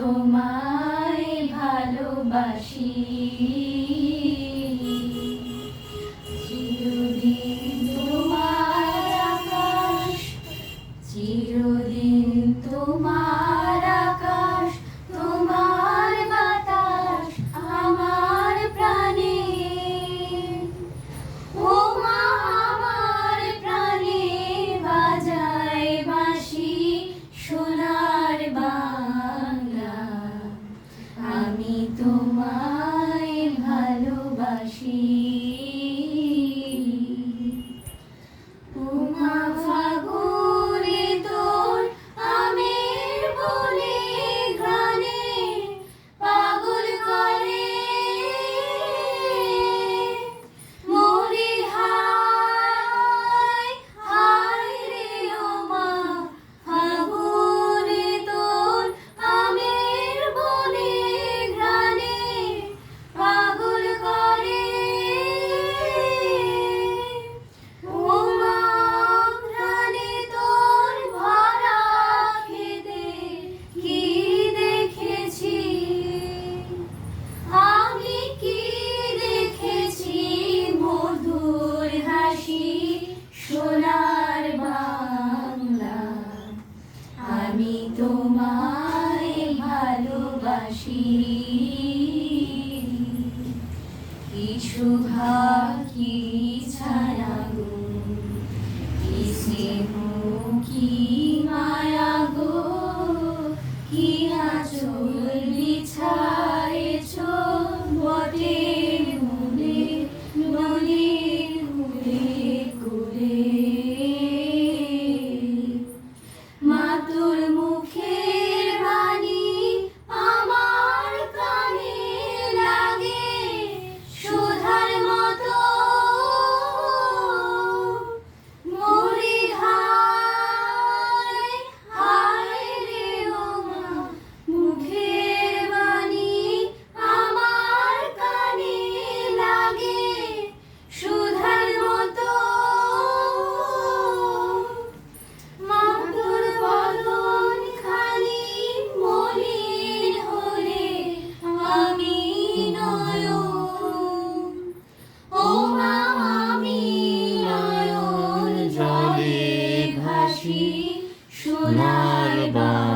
তোমায় ভালোবাসি চিরদিন তোমার আকাশ চিরদিন তোমার আকাশ তোমার বাতাস আমার প্রাণে ও মা আমার প্রাণে বাজায় বাঁশি সোনার বাংলা আমি তোমায় ভালোবাসি উমা ফাগুনে তোর আমের বনে ঘ্রাণে পাগল করে মরি হায় হায় রে ওমা ফাগুনে তোর আমের বনে ঘ্রাণে পাগল করে ওমা ঘ্রাণে তোর ভরা খেতে কি দেখেছি আমি কি দেখেছি মধুর হাসি সোনার বাংলা আমি তোমায় ভালোবাসি কি শোভা কি ছায়া গো কি স্নেহ কি মায়া গো কি আঁচল বিছায়েছ বটের মূলে নদীর কূলে কূলে মা তোর মুখের বাণী আমার কানে লাগে সুধার মতো মরি হায় হায় রে ওমা মুখের বাণী আমার কানে লাগে সুধার মতো মা তোর বদন খানি মলিন হলে আমি নয়ন ও মা আমি নয়ন জলে ভাসি সোনার বাংলা